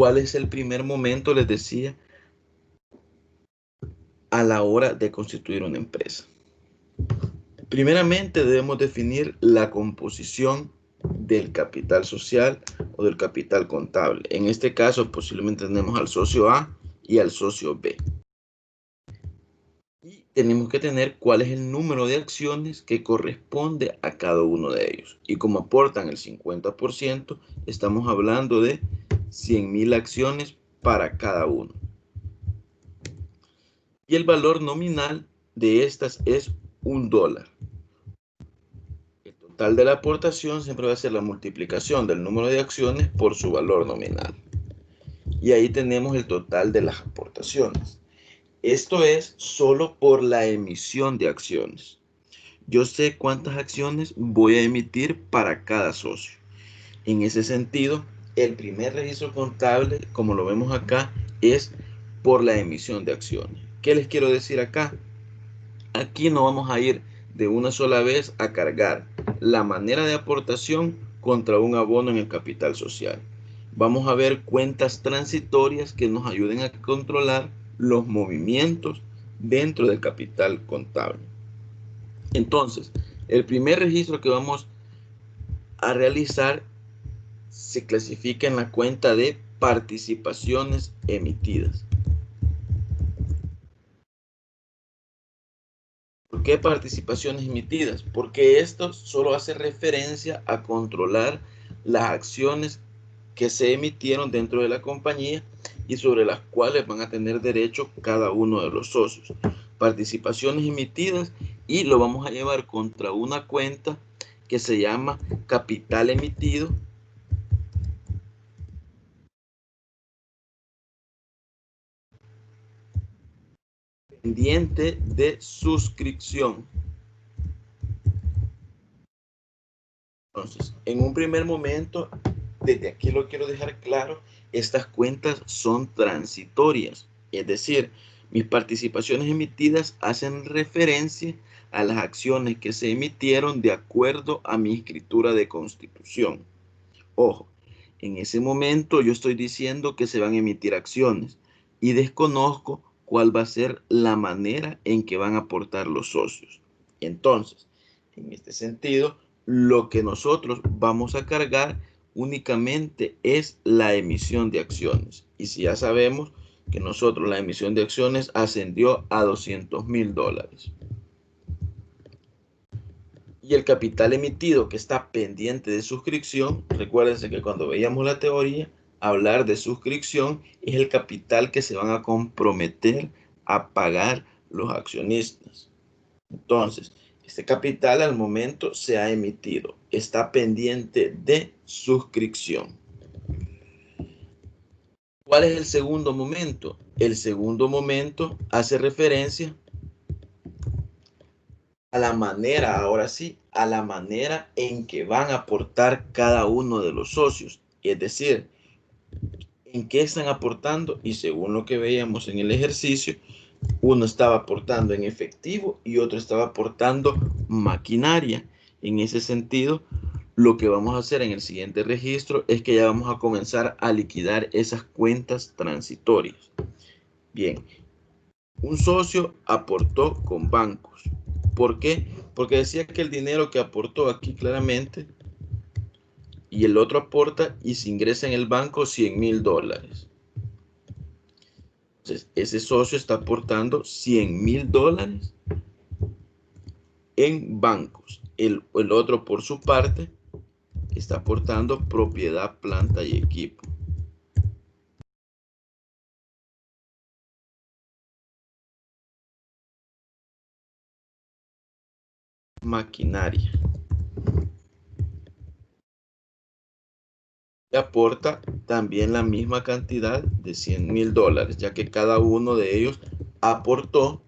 ¿Cuál es el primer momento, les decía, a la hora de constituir una empresa? Primeramente debemos definir la composición del capital social o del capital contable. En este caso posiblemente tenemos al socio A y al socio B. Y tenemos que tener cuál es el número de acciones que corresponde a cada uno de ellos. Y como aportan el 50%, estamos hablando de 100.000 acciones para cada uno. Y el valor nominal de estas es $1. El total de la aportación siempre va a ser la multiplicación del número de acciones por su valor nominal. Y ahí tenemos el total de las aportaciones. Esto es solo por la emisión de acciones. Yo sé cuántas acciones voy a emitir para cada socio. En ese sentido, el primer registro contable, como lo vemos acá, es por la emisión de acciones. ¿Qué les quiero decir acá? Aquí no vamos a ir de una sola vez a cargar la manera de aportación contra un abono en el capital social. Vamos a ver cuentas transitorias que nos ayuden a controlar los movimientos dentro del capital contable. Entonces, el primer registro que vamos a realizar se clasifica en la cuenta de participaciones emitidas. ¿Por qué participaciones emitidas? Porque esto solo hace referencia a controlar las acciones que se emitieron dentro de la compañía y sobre las cuales van a tener derecho cada uno de los socios. Participaciones emitidas, y lo vamos a llevar contra una cuenta que se llama capital emitido pendiente de suscripción. Entonces, en un primer momento, desde aquí lo quiero dejar claro, estas cuentas son transitorias, es decir, mis participaciones emitidas hacen referencia a las acciones que se emitieron de acuerdo a mi escritura de constitución. Ojo, en ese momento yo estoy diciendo que se van a emitir acciones y desconozco cuál va a ser la manera en que van a aportar los socios. Entonces, en este sentido, lo que nosotros vamos a cargar únicamente es la emisión de acciones. Y si ya sabemos que nosotros la emisión de acciones ascendió a $200.000. Y el capital emitido que está pendiente de suscripción, recuérdense que cuando veíamos la teoría, hablar de suscripción es el capital que se van a comprometer a pagar los accionistas. Entonces, este capital al momento se ha emitido, está pendiente de suscripción. ¿Cuál es el segundo momento? El segundo momento hace referencia a la manera, ahora sí, a la manera en que van a aportar cada uno de los socios. Es decir, en qué están aportando, y según lo que veíamos en el ejercicio, uno estaba aportando en efectivo y otro estaba aportando maquinaria. En ese sentido, lo que vamos a hacer en el siguiente registro es que ya vamos a comenzar a liquidar esas cuentas transitorias. Bien, un socio aportó con bancos. ¿Por qué? Porque decía que el dinero que aportó aquí claramente y el otro aporta y se ingresa en el banco $100.000. Entonces, ese socio está aportando $100.000 en bancos. El otro, por su parte, está aportando propiedad, planta y equipo. Maquinaria. Y aporta también la misma cantidad de $100.000, ya que cada uno de ellos aportó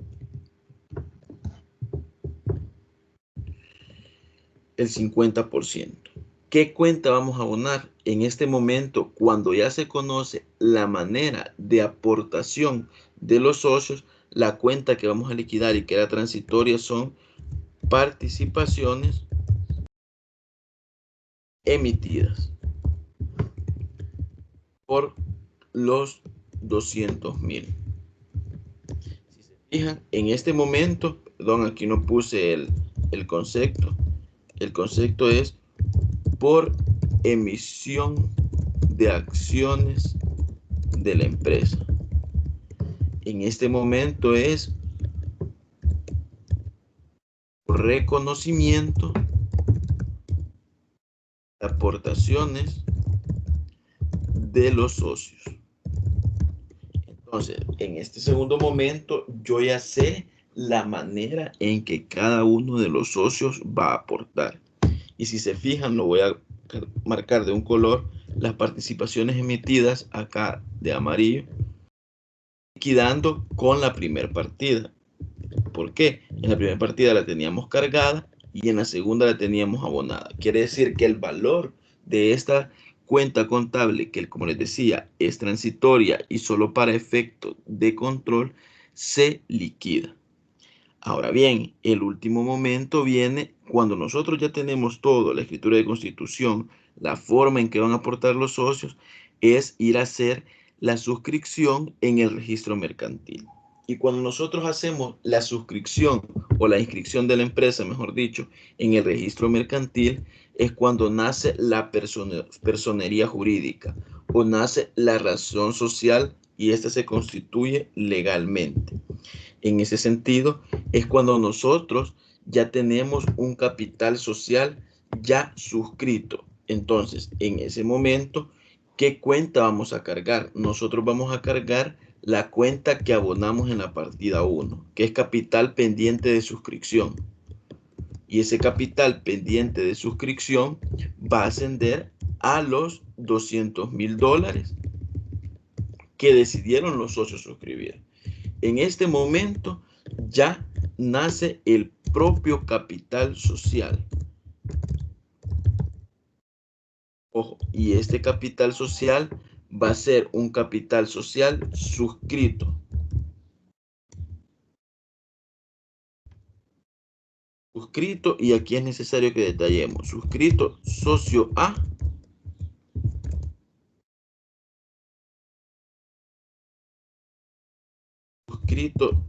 el 50%. ¿Qué cuenta vamos a abonar? En este momento, cuando ya se conoce la manera de aportación de los socios, la cuenta que vamos a liquidar y que era transitoria son participaciones emitidas por los 200,000. Si se fijan, en este momento, perdón, aquí no puse el concepto. El concepto es por emisión de acciones de la empresa. En este momento es reconocimiento de aportaciones de los socios. Entonces, en este segundo momento, yo ya sé la manera en que cada uno de los socios va a aportar. Y si se fijan, lo voy a marcar de un color, las participaciones emitidas acá de amarillo, liquidando con la primera partida. ¿Por qué? En la primera partida la teníamos cargada y en la segunda la teníamos abonada. Quiere decir que el valor de esta cuenta contable, que como les decía, es transitoria y solo para efecto de control, se liquida. Ahora bien, el último momento viene cuando nosotros ya tenemos todo, la escritura de constitución, la forma en que van a aportar los socios, es ir a hacer la suscripción en el registro mercantil. Y cuando nosotros hacemos la suscripción o la inscripción de la empresa, mejor dicho, en el registro mercantil, es cuando nace la personería jurídica o nace la razón social y esta se constituye legalmente. En ese sentido, es cuando nosotros ya tenemos un capital social ya suscrito. Entonces, en ese momento, ¿qué cuenta vamos a cargar? Nosotros vamos a cargar la cuenta que abonamos en la partida 1, que es capital pendiente de suscripción. Y ese capital pendiente de suscripción va a ascender a los $200,000 que decidieron los socios suscribir. En este momento ya nace el propio capital social. Ojo, y este capital social va a ser un capital social suscrito. Suscrito, y aquí es necesario que detallemos. Suscrito socio A, suscrito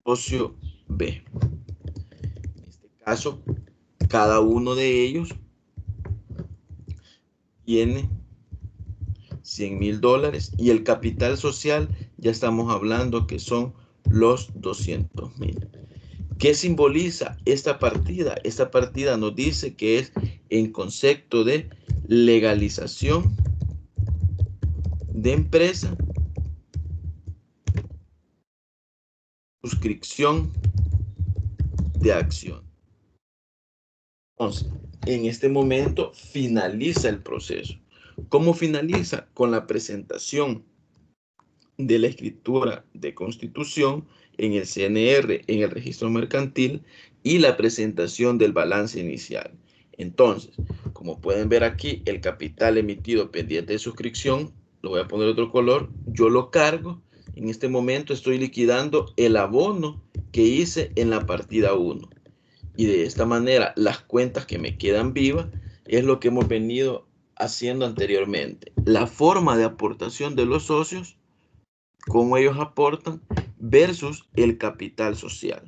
socio B. En este caso, cada uno de ellos tiene $100,000 y el capital social ya estamos hablando que son los 200,000. ¿Qué simboliza esta partida? Esta partida nos dice que es en concepto de legalización de empresa, suscripción de acción. Entonces, en este momento finaliza el proceso. ¿Cómo finaliza? Con la presentación de la escritura de constitución en el CNR, en el registro mercantil, y la presentación del balance inicial. Entonces, como pueden ver aquí, el capital emitido pendiente de suscripción, lo voy a poner otro color, yo lo cargo. En este momento estoy liquidando el abono que hice en la partida 1. Y de esta manera, las cuentas que me quedan vivas es lo que hemos venido haciendo anteriormente. La forma de aportación de los socios, cómo ellos aportan versus el capital social.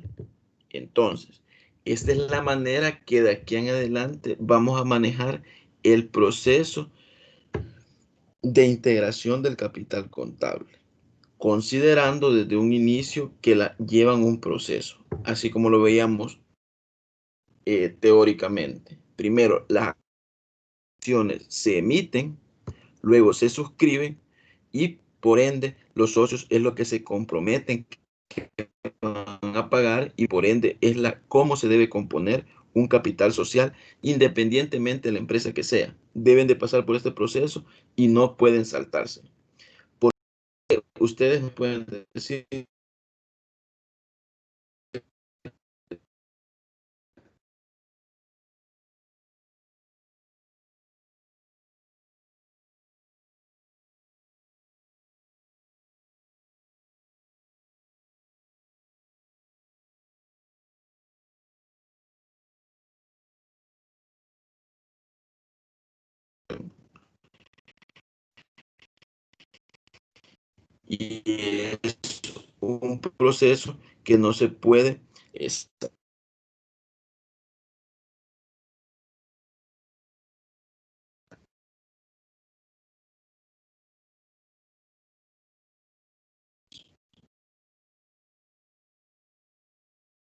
Entonces, esta es la manera que de aquí en adelante vamos a manejar el proceso de integración del capital contable, considerando desde un inicio que llevan un proceso, así como lo veíamos teóricamente. Primero, las acciones se emiten, luego se suscriben y por ende los socios es lo que se comprometen a pagar y por ende es cómo se debe componer un capital social independientemente de la empresa que sea. Deben de pasar por este proceso y no pueden saltarse. Porque ustedes me pueden decir Y es un proceso que no se puede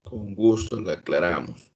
con gusto lo aclaramos.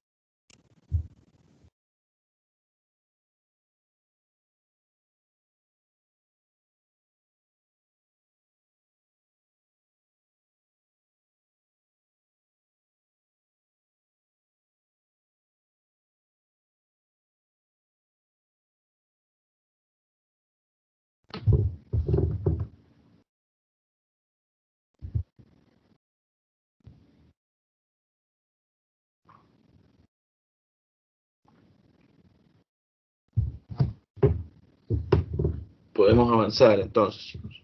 Podemos avanzar entonces, chicos.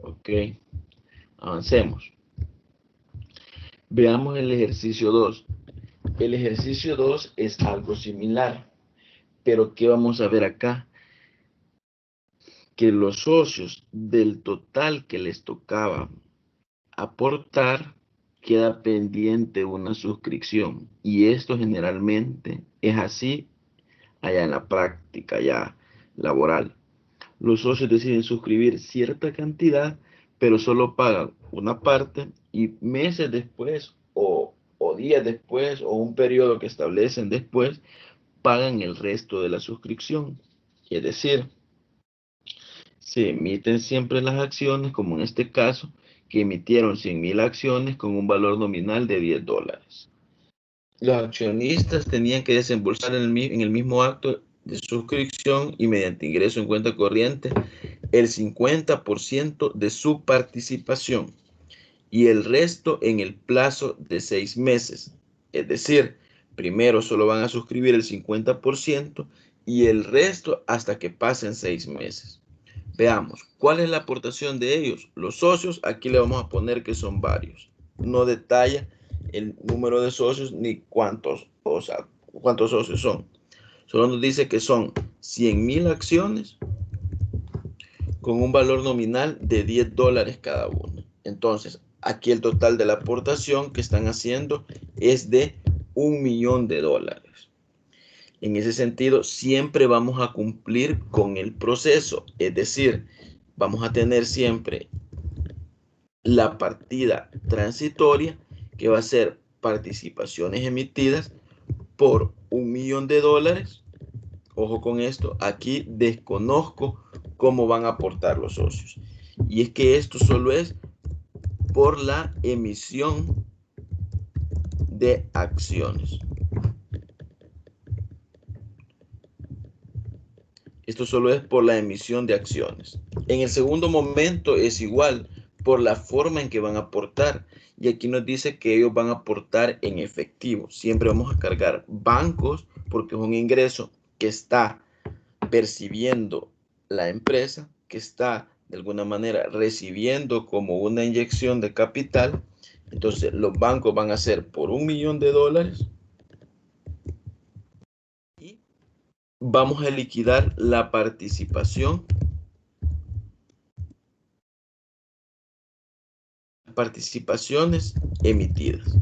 Ok, avancemos. Veamos el ejercicio 2. El ejercicio 2 es algo similar, pero ¿qué vamos a ver acá? Que los socios del total que les tocaba aportar queda pendiente una suscripción, y esto generalmente es así allá en la práctica ya laboral. Los socios deciden suscribir cierta cantidad, pero solo pagan una parte y meses después o días después o un periodo que establecen después pagan el resto de la suscripción. Es decir, se emiten siempre las acciones, como en este caso, que emitieron 100,000 acciones con un valor nominal de $10. Los accionistas tenían que desembolsar en el mismo acto de suscripción y mediante ingreso en cuenta corriente el 50% de su participación y el resto en el plazo de 6 meses. Es decir, primero solo van a suscribir el 50% y el resto hasta que pasen 6 meses. Veamos, ¿cuál es la aportación de ellos? Los socios, aquí le vamos a poner que son varios. No detalla el número de socios ni cuántos, o sea, cuántos socios son. Solo nos dice que son 100,000 acciones con un valor nominal de $10 cada uno. Entonces, aquí el total de la aportación que están haciendo es de $1,000,000. En ese sentido, siempre vamos a cumplir con el proceso, es decir, vamos a tener siempre la partida transitoria, que va a ser participaciones emitidas por $1,000,000. Ojo con esto, aquí desconozco cómo van a aportar los socios. Y es que esto solo es por la emisión de acciones. Esto solo es por la emisión de acciones. En el segundo momento es igual, por la forma en que van a aportar. Y aquí nos dice que ellos van a aportar en efectivo. Siempre vamos a cargar bancos porque es un ingreso que está percibiendo la empresa, que está de alguna manera recibiendo como una inyección de capital. Entonces los bancos van a ser por $1,000,000 y vamos a liquidar la participación, participaciones emitidas.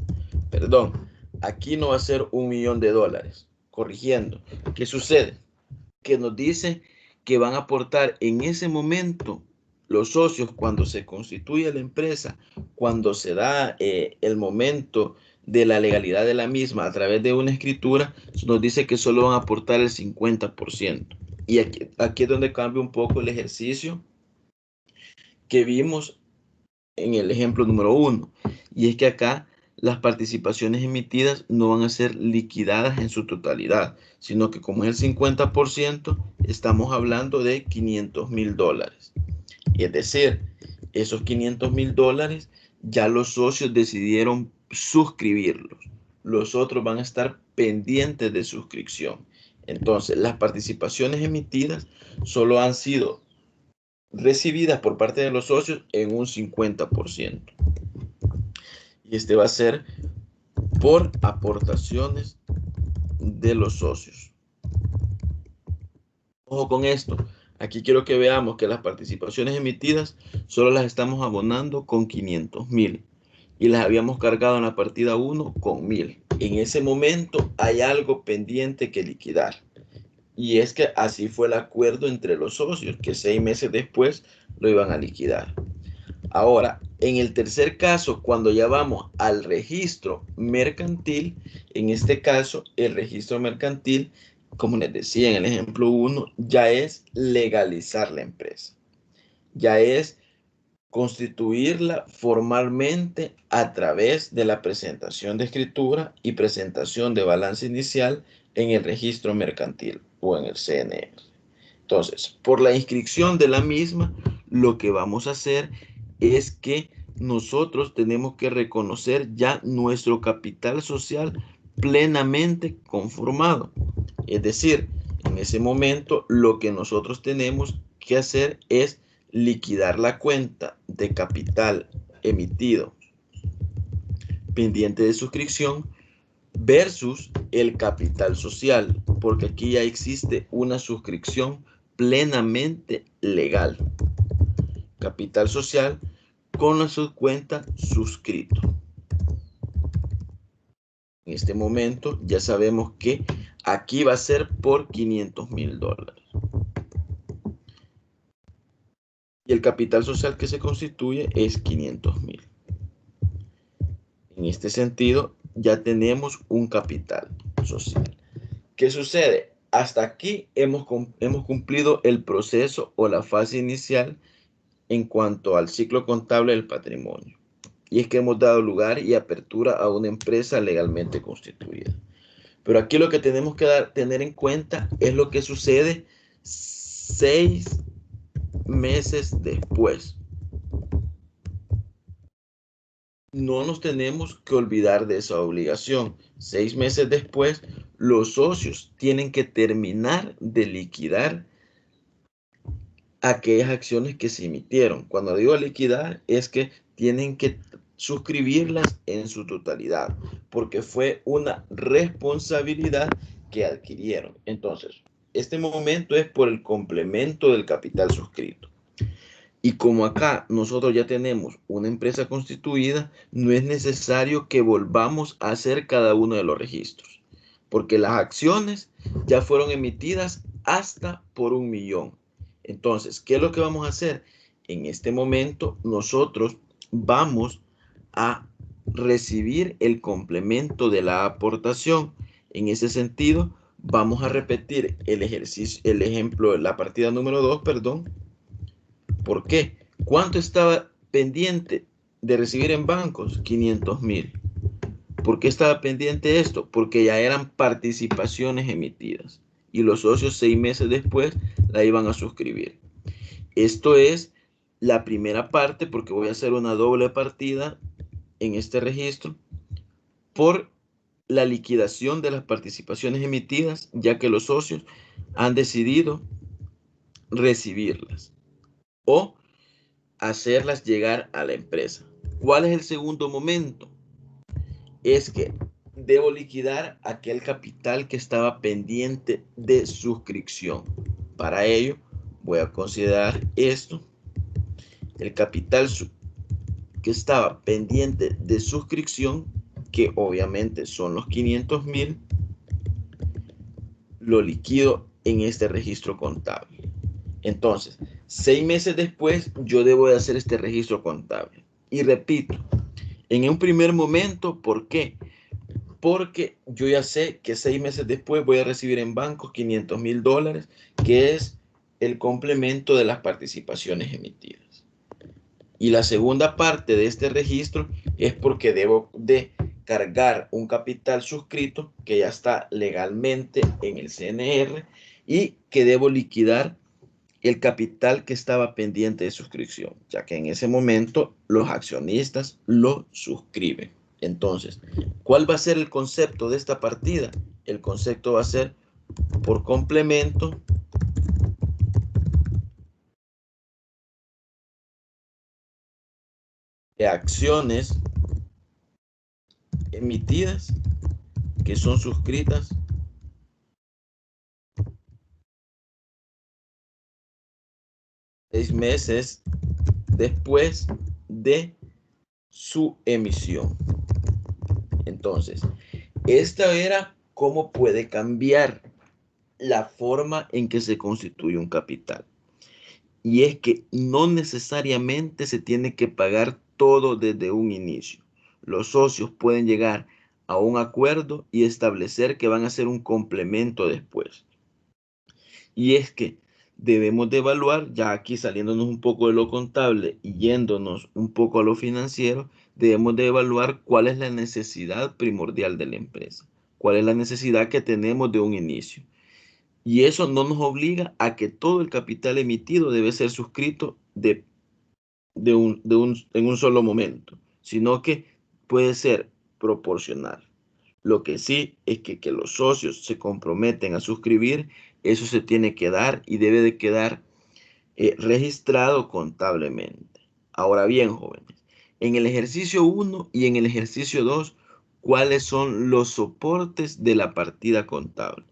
Perdón, aquí no va a ser $1,000,000. Corrigiendo, ¿qué sucede? Que nos dice que van a aportar en ese momento los socios cuando se constituye la empresa, cuando se da el momento de la legalidad de la misma a través de una escritura, nos dice que solo van a aportar el 50%. Y aquí es donde cambia un poco el ejercicio que vimos en el ejemplo número 1. Y es que acá las participaciones emitidas no van a ser liquidadas en su totalidad, sino que como es el 50%, estamos hablando de $500,000. Y es decir, esos $500,000 ya los socios decidieron suscribirlos. los otros van a estar pendientes de suscripción. Entonces, las participaciones emitidas solo han sido recibidas por parte de los socios en un 50%. Y este va a ser por aportaciones de los socios. Ojo con esto. Aquí quiero que veamos que las participaciones emitidas solo las estamos abonando con 500,000 y las habíamos cargado en la partida 1 con 1,000. En ese momento hay algo pendiente que liquidar. Y es que así fue el acuerdo entre los socios, que 6 meses después lo iban a liquidar. Ahora, en el tercer caso, cuando ya vamos al registro mercantil, en este caso, el registro mercantil, como les decía en el ejemplo 1, ya es legalizar la empresa. Ya es constituirla formalmente a través de la presentación de escritura y presentación de balance inicial en el registro mercantil o en el CNR. Entonces, por la inscripción de la misma, lo que vamos a hacer es que nosotros tenemos que reconocer ya nuestro capital social plenamente conformado. Es decir, en ese momento lo que nosotros tenemos que hacer es liquidar la cuenta de capital emitido pendiente de suscripción versus el capital social, porque aquí ya existe una suscripción plenamente legal. Capital social con su cuenta suscrito. En este momento ya sabemos que aquí va a ser por $500,000. Y el capital social que se constituye es 500,000. En este sentido, ya tenemos un capital social. ¿Qué sucede? Hasta aquí hemos cumplido el proceso o la fase inicial en cuanto al ciclo contable del patrimonio. Y es que hemos dado lugar y apertura a una empresa legalmente constituida. Pero aquí lo que tenemos que tener en cuenta es lo que sucede 6 meses después. No nos tenemos que olvidar de esa obligación. 6 meses después, los socios tienen que terminar de liquidar aquellas acciones que se emitieron. Cuando digo liquidar, es que tienen que suscribirlas en su totalidad, porque fue una responsabilidad que adquirieron. Entonces, este momento es por el complemento del capital suscrito. Y como acá nosotros ya tenemos una empresa constituida, no es necesario que volvamos a hacer cada uno de los registros, porque las acciones ya fueron emitidas hasta por 1,000,000. Entonces, ¿qué es lo que vamos a hacer? En este momento nosotros vamos a recibir el complemento de la aportación. En ese sentido, vamos a repetir el ejercicio, el ejemplo, la partida número 2, perdón. ¿Por qué? ¿Cuánto estaba pendiente de recibir en bancos? 500,000. ¿Por qué estaba pendiente esto? Porque ya eran participaciones emitidas y los socios 6 meses después la iban a suscribir. Esto es la primera parte, porque voy a hacer una doble partida en este registro por la liquidación de las participaciones emitidas, ya que los socios han decidido recibirlas o hacerlas llegar a la empresa. ¿Cuál es el segundo momento? Es que debo liquidar aquel capital que estaba pendiente de suscripción. Para ello, voy a considerar esto, el capital que estaba pendiente de suscripción, que obviamente son los 500,000, lo liquido en este registro contable. Entonces, 6 meses después, yo debo de hacer este registro contable. Y repito, en un primer momento, ¿por qué? Porque yo ya sé que 6 meses después voy a recibir en banco $500,000, que es el complemento de las participaciones emitidas. Y la segunda parte de este registro es porque debo de cargar un capital suscrito que ya está legalmente en el CNR y que debo liquidar el capital que estaba pendiente de suscripción, ya que en ese momento los accionistas lo suscriben. Entonces, ¿cuál va a ser el concepto de esta partida? El concepto va a ser por complemento de acciones emitidas que son suscritas seis meses después de su emisión. Entonces, esta era cómo puede cambiar la forma en que se constituye un capital. Y es que no necesariamente se tiene que pagar todo desde un inicio. Los socios pueden llegar a un acuerdo y establecer que van a hacer un complemento después. Y es que debemos de evaluar, ya aquí saliéndonos un poco de lo contable y yéndonos un poco a lo financiero, debemos de evaluar cuál es la necesidad primordial de la empresa, cuál es la necesidad que tenemos de un inicio. Y eso no nos obliga a que todo el capital emitido debe ser suscrito en un solo momento, sino que puede ser proporcional. Lo que sí es que los socios se comprometen a suscribir, eso se tiene que dar y debe de quedar registrado contablemente. Ahora bien, jóvenes, en el ejercicio 1 y en el ejercicio 2, ¿cuáles son los soportes de la partida contable?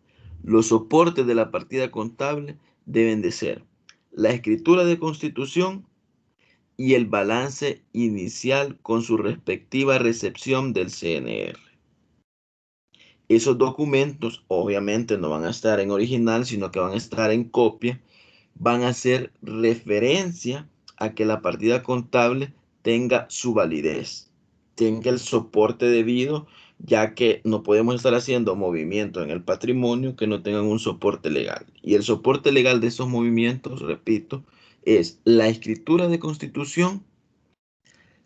Los soportes de la partida contable deben de ser la escritura de constitución y el balance inicial con su respectiva recepción del CNR. Esos documentos obviamente no van a estar en original, sino que van a estar en copia, van a hacer referencia a que la partida contable tenga su validez, tenga el soporte debido, ya que no podemos estar haciendo movimientos en el patrimonio que no tengan un soporte legal. Y el soporte legal de esos movimientos, repito, es la escritura de constitución,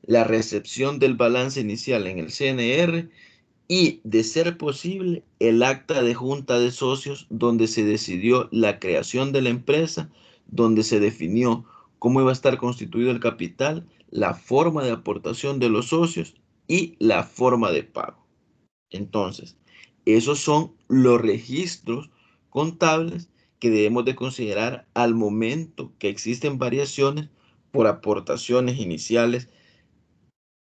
la recepción del balance inicial en el CNR y, de ser posible, el acta de junta de socios donde se decidió la creación de la empresa, donde se definió cómo iba a estar constituido el capital, la forma de aportación de los socios y la forma de pago. Entonces, esos son los registros contables que debemos de considerar al momento que existen variaciones por aportaciones iniciales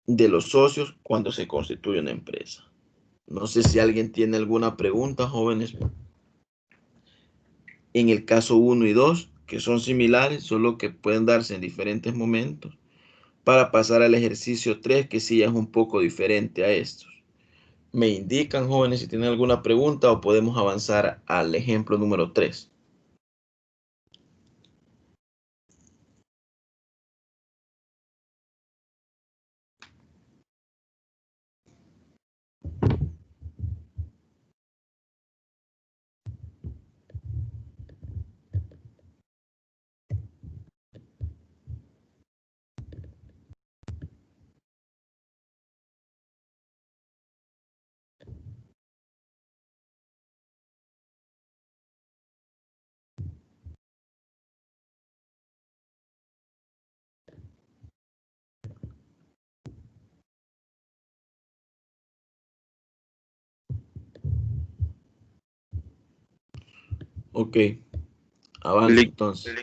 de los socios cuando se constituye una empresa. No sé si alguien tiene alguna pregunta, jóvenes, en el caso 1 y 2, que son similares, solo que pueden darse en diferentes momentos, para pasar al ejercicio 3, que sí es un poco diferente a estos. Me indican, jóvenes, si tienen alguna pregunta o podemos avanzar al ejemplo número 3. Ok, avanzo entonces.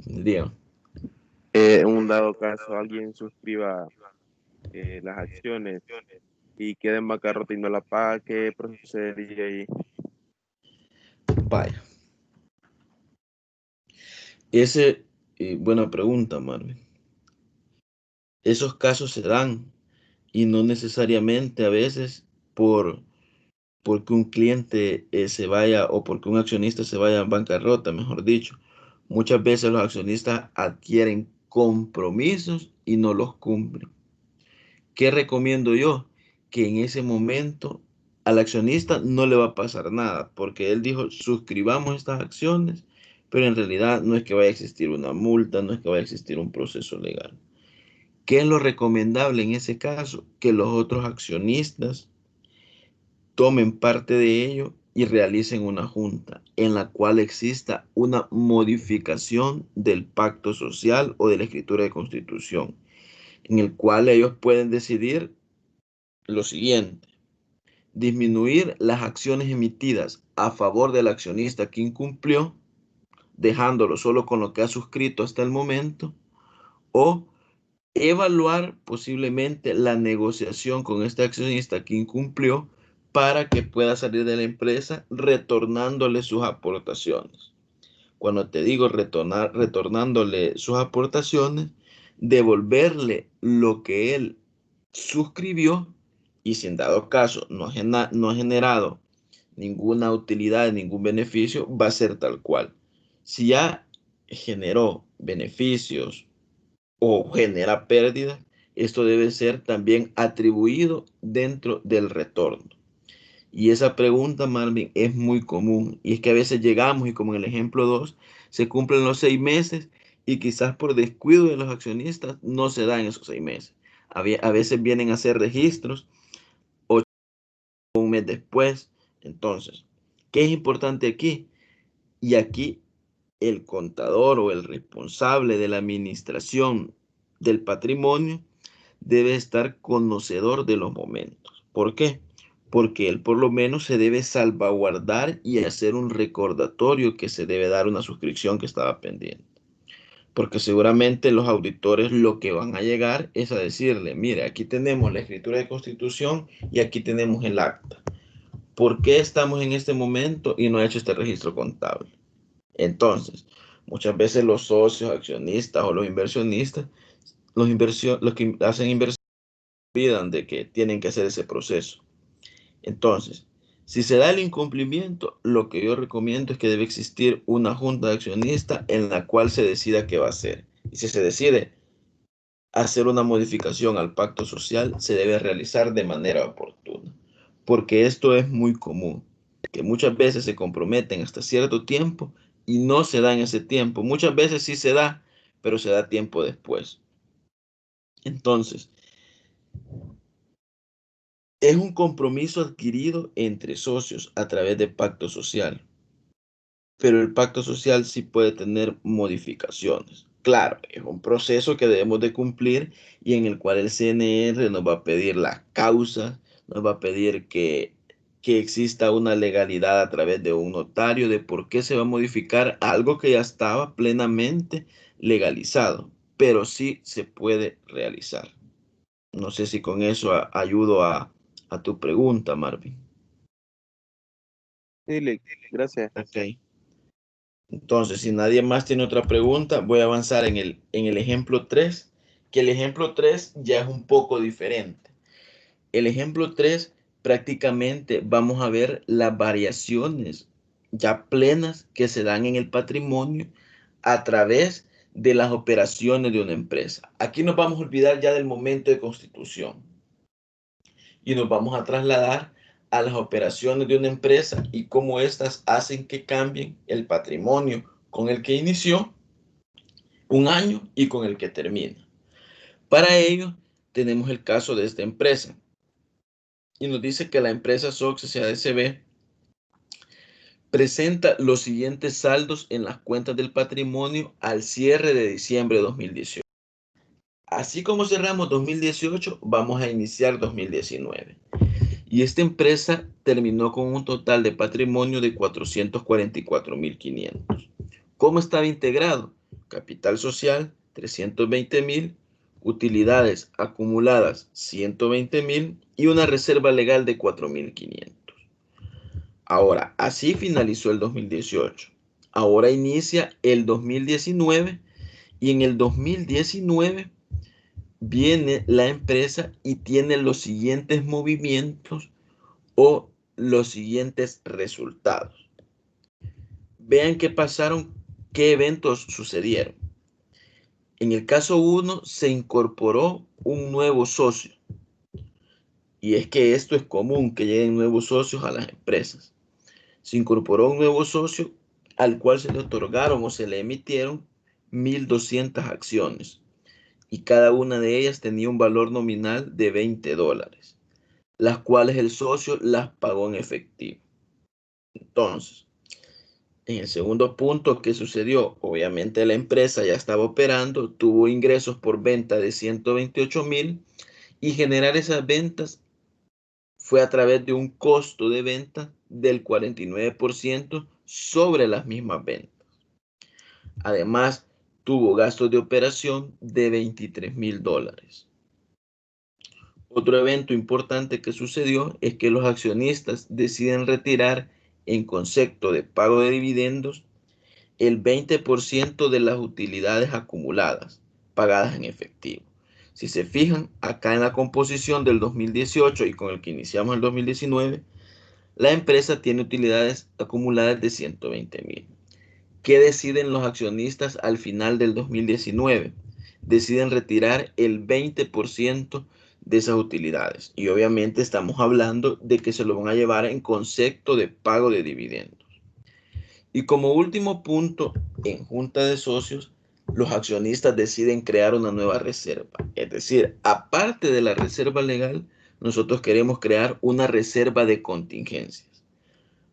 Dígame. En un dado caso alguien suscriba las acciones y quede en bancarrota y no la paga, ¿qué procedería ahí? Vaya. Buena pregunta, Marvin. Esos casos se dan y no necesariamente a veces porque un cliente se vaya o porque un accionista se vaya a bancarrota, mejor dicho. Muchas veces los accionistas adquieren compromisos y no los cumplen. ¿Qué recomiendo yo? Que en ese momento al accionista no le va a pasar nada, porque él dijo, suscribamos estas acciones, pero en realidad no es que vaya a existir una multa, no es que vaya a existir un proceso legal. ¿Qué es lo recomendable en ese caso? Que los otros accionistas tomen parte de ello y realicen una junta en la cual exista una modificación del pacto social o de la escritura de constitución, en el cual ellos pueden decidir lo siguiente: disminuir las acciones emitidas a favor del accionista que incumplió, dejándolo solo con lo que ha suscrito hasta el momento, o evaluar posiblemente la negociación con este accionista que incumplió para que pueda salir de la empresa retornándole sus aportaciones. Cuando te digo retornándole sus aportaciones, devolverle lo que él suscribió, y si en dado caso no ha generado ninguna utilidad, ningún beneficio, va a ser tal cual. Si ya generó beneficios o genera pérdidas, esto debe ser también atribuido dentro del retorno. Y esa pregunta, Marvin, es muy común. Y es que a veces llegamos y, como en el ejemplo 2, se cumplen los 6 meses y quizás por descuido de los accionistas no se dan esos 6 meses. A veces vienen a hacer registros 8 o un mes después. Entonces, ¿qué es importante aquí? Y aquí el contador o el responsable de la administración del patrimonio debe estar conocedor de los momentos. ¿Por qué? Porque él por lo menos se debe salvaguardar y hacer un recordatorio que se debe dar una suscripción que estaba pendiente. Porque seguramente los auditores lo que van a llegar es a decirle: mire, aquí tenemos la escritura de constitución y aquí tenemos el acta. ¿Por qué estamos en este momento y no ha hecho este registro contable? Entonces, muchas veces los socios, accionistas o los inversionistas, los que hacen inversión, olvidan de que tienen que hacer ese proceso. Entonces, si se da el incumplimiento, lo que yo recomiendo es que debe existir una junta de accionistas en la cual se decida qué va a hacer. Y si se decide hacer una modificación al pacto social, se debe realizar de manera oportuna. Porque esto es muy común, que muchas veces se comprometen hasta cierto tiempo y no se da en ese tiempo. Muchas veces sí se da, pero se da tiempo después. Entonces, es un compromiso adquirido entre socios a través de pacto social, pero el pacto social sí puede tener modificaciones. Claro, es un proceso que debemos de cumplir y en el cual el CNR nos va a pedir las causas, nos va a pedir que exista una legalidad a través de un notario de por qué se va a modificar algo que ya estaba plenamente legalizado, pero sí se puede realizar. No sé si con eso ayudo a tu pregunta, Marvin. Dile, gracias. Ok. Entonces, si nadie más tiene otra pregunta, voy a avanzar en el ejemplo 3, que el ejemplo 3 ya es un poco diferente. El ejemplo 3 prácticamente vamos a ver las variaciones ya plenas que se dan en el patrimonio a través de las operaciones de una empresa. Aquí nos vamos a olvidar ya del momento de constitución y nos vamos a trasladar a las operaciones de una empresa y cómo éstas hacen que cambien el patrimonio con el que inició un año y con el que termina. Para ello, tenemos el caso de esta empresa y nos dice que la empresa SOX S.A.D.C.B. presenta los siguientes saldos en las cuentas del patrimonio al cierre de diciembre de 2018. Así como cerramos 2018, vamos a iniciar 2019. Y esta empresa terminó con un total de patrimonio de 444.500. ¿Cómo estaba integrado? Capital social, 320.000, utilidades acumuladas, 120.000 y una reserva legal de 4.500. Ahora, así finalizó el 2018. Ahora inicia el 2019 y en el 2019 viene la empresa y tiene los siguientes movimientos o los siguientes resultados. Vean qué pasaron, qué eventos sucedieron. En el caso 1 se incorporó un nuevo socio. Y es que esto es común, que lleguen nuevos socios a las empresas. Se incorporó un nuevo socio al cual se le otorgaron o se le emitieron 1.200 acciones. Y cada una de ellas tenía un valor nominal de $20, las cuales el socio las pagó en efectivo. Entonces, en el segundo punto, ¿qué sucedió? Obviamente la empresa ya estaba operando, tuvo ingresos por venta de 128.000 y generar esas ventas fue a través de un costo de venta del 49% sobre las mismas ventas. Además, tuvo gastos de operación de $23,000. Otro evento importante que sucedió es que los accionistas deciden retirar en concepto de pago de dividendos el 20% de las utilidades acumuladas, pagadas en efectivo. Si se fijan, acá en la composición del 2018 y con el que iniciamos el 2019, la empresa tiene utilidades acumuladas de 120,000. ¿Qué deciden los accionistas al final del 2019? Deciden retirar el 20% de esas utilidades. Y obviamente estamos hablando de que se lo van a llevar en concepto de pago de dividendos. Y como último punto, en junta de socios, los accionistas deciden crear una nueva reserva. Es decir, aparte de la reserva legal, nosotros queremos crear una reserva de contingencias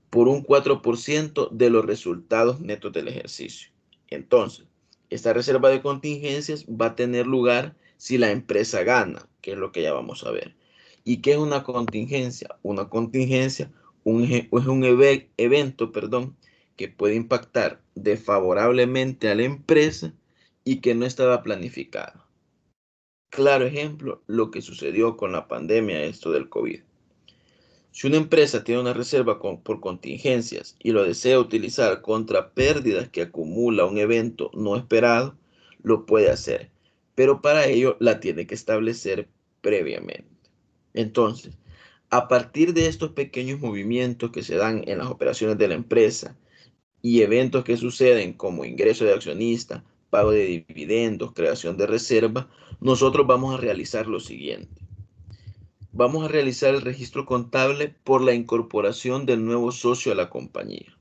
por un 4% de los resultados netos del ejercicio. Entonces, esta reserva de contingencias va a tener lugar si la empresa gana, que es lo que ya vamos a ver. ¿Y qué es una contingencia? Una contingencia es un evento, que puede impactar desfavorablemente a la empresa y que no estaba planificado. Claro ejemplo, lo que sucedió con la pandemia, esto del COVID. Si una empresa tiene una reserva por contingencias y lo desea utilizar contra pérdidas que acumula un evento no esperado, lo puede hacer, pero para ello la tiene que establecer previamente. Entonces, a partir de estos pequeños movimientos que se dan en las operaciones de la empresa y eventos que suceden como ingreso de accionista, pago de dividendos, creación de reserva, nosotros vamos a realizar lo siguiente. Vamos a realizar el registro contable por la incorporación del nuevo socio a la compañía.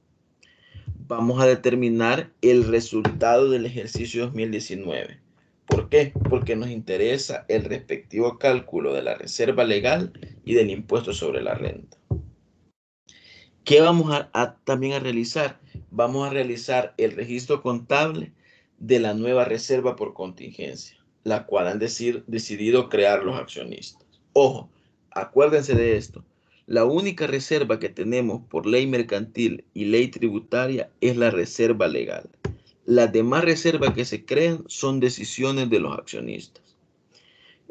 Vamos a determinar el resultado del ejercicio 2019. ¿Por qué? Porque nos interesa el respectivo cálculo de la reserva legal y del impuesto sobre la renta. ¿Qué vamos también a realizar? Vamos a realizar el registro contable de la nueva reserva por contingencia, la cual han decidido crear los accionistas. Ojo, acuérdense de esto. La única reserva que tenemos por ley mercantil y ley tributaria es la reserva legal. Las demás reservas que se crean son decisiones de los accionistas.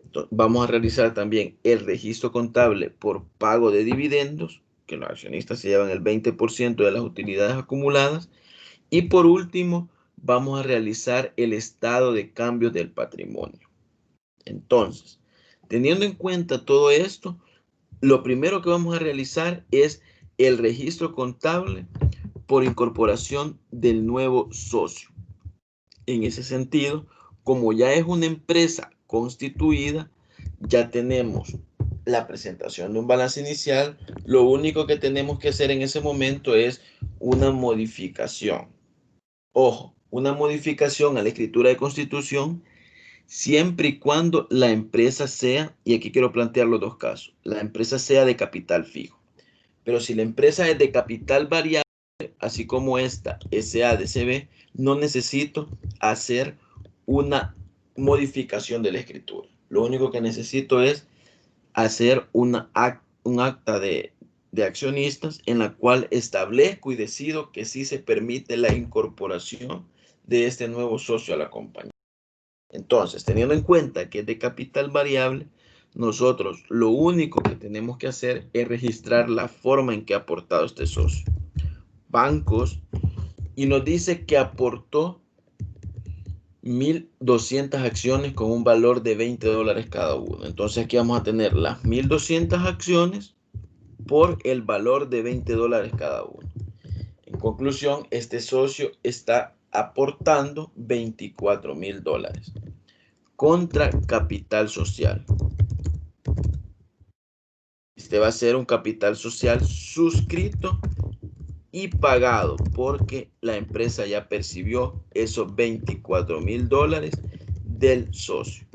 Entonces, vamos a realizar también el registro contable por pago de dividendos, que los accionistas se llevan el 20% de las utilidades acumuladas. Y por último, vamos a realizar el estado de cambios del patrimonio. Entonces, teniendo en cuenta todo esto, lo primero que vamos a realizar es el registro contable por incorporación del nuevo socio. En ese sentido, como ya es una empresa constituida, ya tenemos la presentación de un balance inicial. Lo único que tenemos que hacer en ese momento es una modificación. Ojo, una modificación a la escritura de constitución siempre y cuando la empresa sea, y aquí quiero plantear los dos casos, la empresa sea de capital fijo. Pero si la empresa es de capital variable, así como esta SADCB, no necesito hacer una modificación de la escritura. Lo único que necesito es hacer un acta de accionistas en la cual establezco y decido que sí se permite la incorporación de este nuevo socio a la compañía. Entonces, teniendo en cuenta que es de capital variable, nosotros lo único que tenemos que hacer es registrar la forma en que ha aportado este socio. Bancos, y nos dice que aportó 1,200 acciones con un valor de $20 cada uno. Entonces aquí vamos a tener las 1,200 acciones por el valor de $20 cada uno. En conclusión, este socio está aportando $24,000 contra capital social. Este va a ser un capital social suscrito y pagado porque la empresa ya percibió esos $24,000 del socio.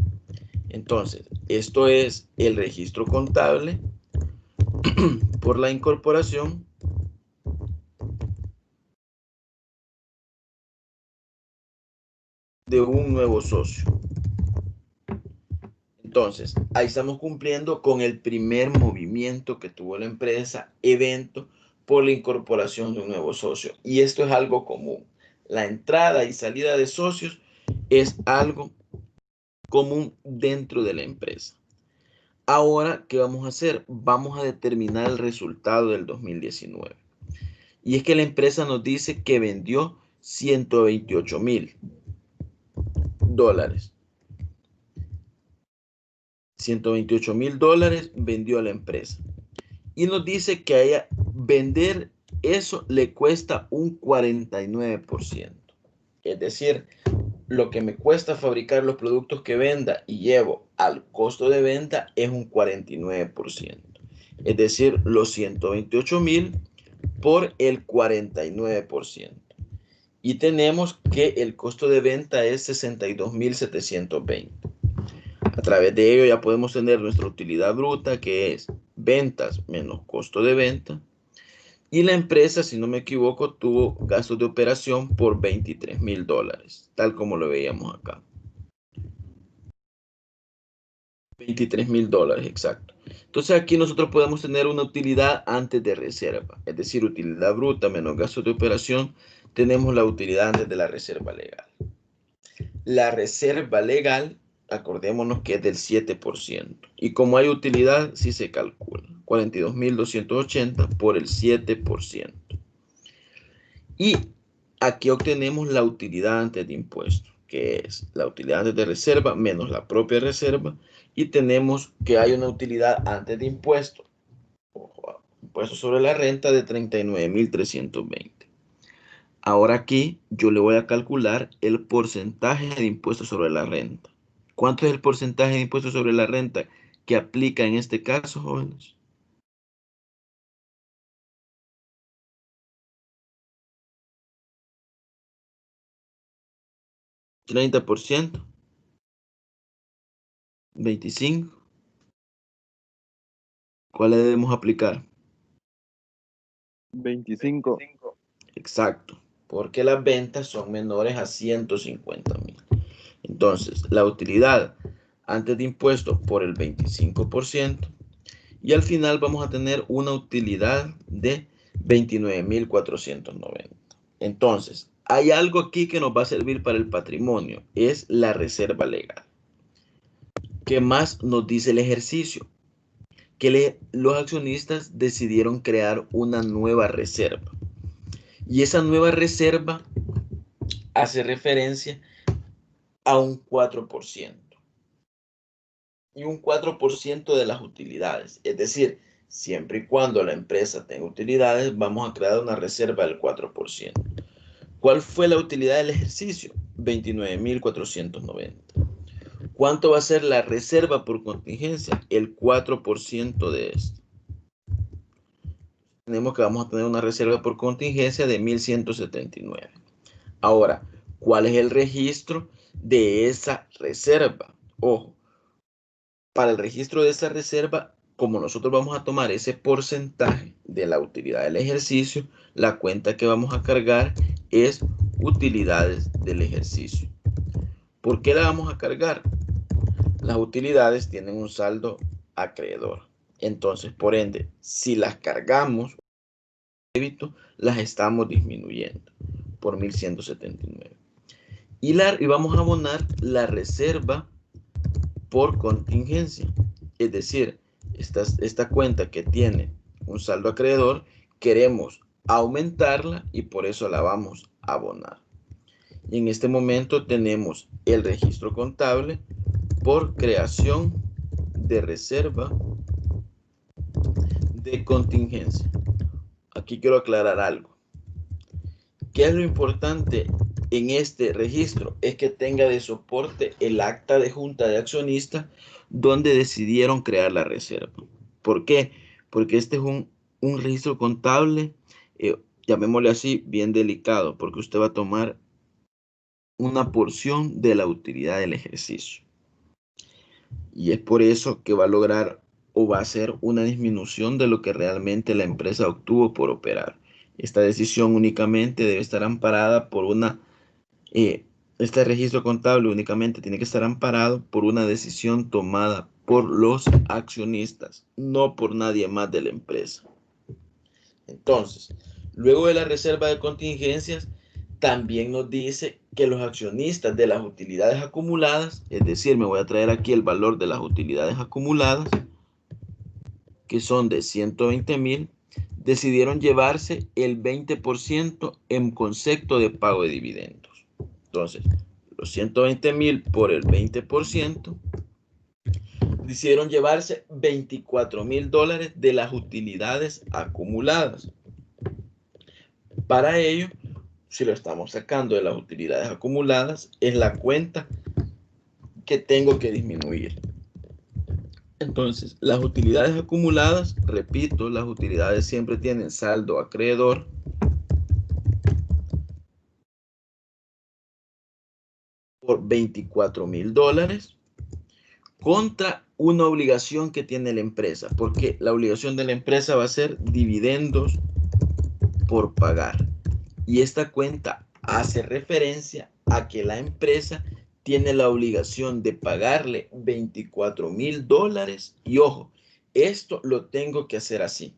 Entonces, esto es el registro contable por la incorporación de un nuevo socio. Entonces, ahí estamos cumpliendo con el primer movimiento que tuvo la empresa, evento, por la incorporación de un nuevo socio. Y esto es algo común. La entrada y salida de socios es algo común dentro de la empresa. Ahora, ¿qué vamos a hacer? Vamos a determinar el resultado del 2019. Y es que la empresa nos dice que vendió $128,000. 128,000 dólares vendió a la empresa. Y nos dice que a ella vender eso le cuesta un 49%. Es decir, lo que me cuesta fabricar los productos que venda y llevo al costo de venta es un 49%. Es decir, los 128,000 por el 49%. Y tenemos que el costo de venta es 62,720. A través de ello ya podemos tener nuestra utilidad bruta, que es ventas menos costo de venta. Y la empresa, si no me equivoco, tuvo gastos de operación por $23,000, tal como lo veíamos acá. $23,000, exacto. Entonces aquí nosotros podemos tener una utilidad antes de reserva, es decir, utilidad bruta menos gastos de operación. Tenemos la utilidad antes de la reserva legal. La reserva legal, acordémonos que es del 7%. Y como hay utilidad, sí se calcula. 42,280 por el 7%. Y aquí obtenemos la utilidad antes de impuestos, que es la utilidad antes de reserva menos la propia reserva. Y tenemos que hay una utilidad antes de impuestos, impuestos sobre la renta, de 39,320. Ahora aquí yo le voy a calcular el porcentaje de impuestos sobre la renta. ¿Cuánto es el porcentaje de impuestos sobre la renta que aplica en este caso, jóvenes? 30%, 25%. ¿Cuál le debemos aplicar? 25. Exacto, porque las ventas son menores a 150,000. Entonces, la utilidad antes de impuestos por el 25%, y al final vamos a tener una utilidad de 29,490. Entonces, hay algo aquí que nos va a servir para el patrimonio, es la reserva legal. ¿Qué más nos dice el ejercicio? Que los accionistas decidieron crear una nueva reserva. Y esa nueva reserva hace referencia a un 4%. Y un 4% de las utilidades. Es decir, siempre y cuando la empresa tenga utilidades, vamos a crear una reserva del 4%. ¿Cuál fue la utilidad del ejercicio? 29,490. ¿Cuánto va a ser la reserva por contingencia? El 4% de esto. Tenemos que vamos a tener una reserva por contingencia de 1,179. Ahora, ¿cuál es el registro de esa reserva? Ojo, para el registro de esa reserva, como nosotros vamos a tomar ese porcentaje de la utilidad del ejercicio, la cuenta que vamos a cargar es utilidades del ejercicio. ¿Por qué la vamos a cargar? Las utilidades tienen un saldo acreedor. Entonces, por ende, si las cargamos, las estamos disminuyendo por 1,179. Y vamos a abonar la reserva por contingencia. Es decir, esta cuenta que tiene un saldo acreedor, queremos aumentarla y por eso la vamos a abonar. Y en este momento tenemos el registro contable por creación de reserva de contingencia. Aquí quiero aclarar algo. ¿Qué es lo importante en este registro? Es que tenga de soporte el acta de junta de accionistas donde decidieron crear la reserva. ¿Por qué? Porque este es un registro contable, llamémosle así, bien delicado, porque usted va a tomar una porción de la utilidad del ejercicio. Y es por eso que va a lograr o va a ser una disminución de lo que realmente la empresa obtuvo por operar. Esta decisión únicamente debe estar amparada por una Este registro contable únicamente tiene que estar amparado por una decisión tomada por los accionistas, no por nadie más de la empresa. Entonces, luego de la reserva de contingencias, también nos dice que los accionistas de las utilidades acumuladas, es decir, me voy a traer aquí el valor de las utilidades acumuladas, que son de 120,000, decidieron llevarse el 20% en concepto de pago de dividendos. Entonces, los 120,000 por el 20%, decidieron llevarse $24,000 de las utilidades acumuladas. Para ello, si lo estamos sacando de las utilidades acumuladas, es la cuenta que tengo que disminuir. Entonces, las utilidades acumuladas, repito, las utilidades siempre tienen saldo acreedor. Por $24,000 contra una obligación que tiene la empresa, porque la obligación de la empresa va a ser dividendos por pagar. Y esta cuenta hace referencia a que la empresa tiene la obligación de pagarle $24,000. Y ojo, esto lo tengo que hacer así.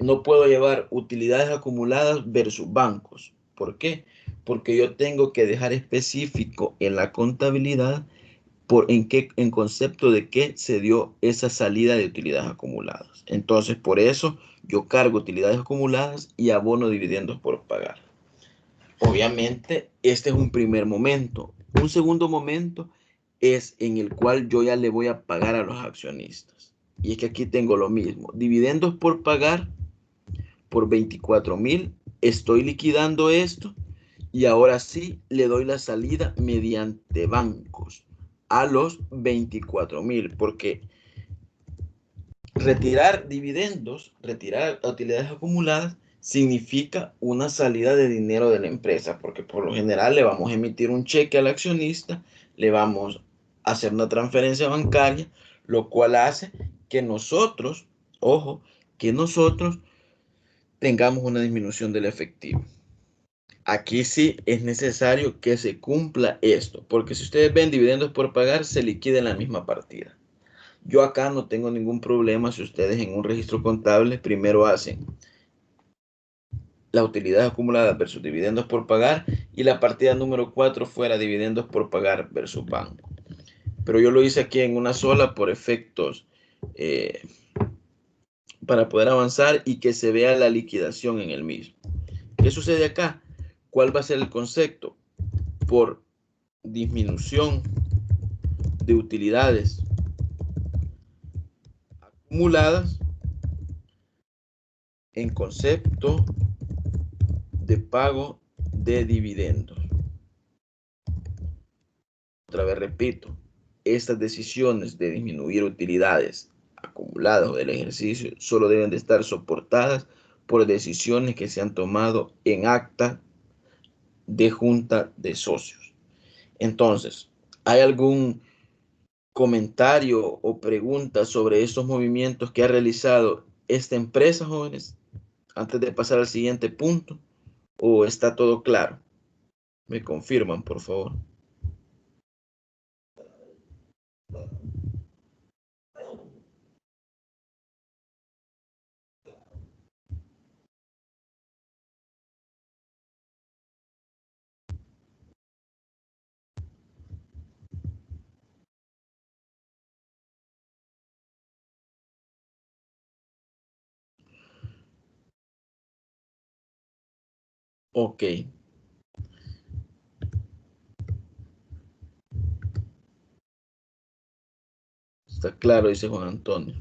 No puedo llevar utilidades acumuladas versus bancos. ¿Por qué? Porque yo tengo que dejar específico en la contabilidad en concepto de qué se dio esa salida de utilidades acumuladas. Entonces, por eso yo cargo utilidades acumuladas y abono dividendos por pagar. Obviamente, este es un primer momento. Un segundo momento es en el cual yo ya le voy a pagar a los accionistas. Y es que aquí tengo lo mismo. Dividendos por pagar por 24,000. Estoy liquidando esto y ahora sí le doy la salida mediante bancos a los 24,000, porque retirar dividendos, retirar utilidades acumuladas, significa una salida de dinero de la empresa, porque por lo general le vamos a emitir un cheque al accionista, le vamos a hacer una transferencia bancaria, lo cual hace que nosotros, ojo, que nosotros tengamos una disminución del efectivo. Aquí sí es necesario que se cumpla esto, porque si ustedes ven dividendos por pagar, se liquida en la misma partida. Yo acá no tengo ningún problema si ustedes en un registro contable primero hacen la utilidad acumulada versus dividendos por pagar y la partida número 4 fuera dividendos por pagar versus banco. Pero yo lo hice aquí en una sola por efectos para poder avanzar y que se vea la liquidación en el mismo. ¿Qué sucede acá? ¿Cuál va a ser el concepto? Por disminución de utilidades acumuladas en concepto de pago de dividendos. Otra vez repito, estas decisiones de disminuir utilidades acumuladas o del ejercicio solo deben de estar soportadas por decisiones que se han tomado en acta de junta de socios. Entonces, ¿hay algún comentario o pregunta sobre estos movimientos que ha realizado esta empresa, jóvenes, antes de pasar al siguiente punto? ¿O está todo claro? Me confirman, por favor. Ok. Está claro, dice Juan Antonio.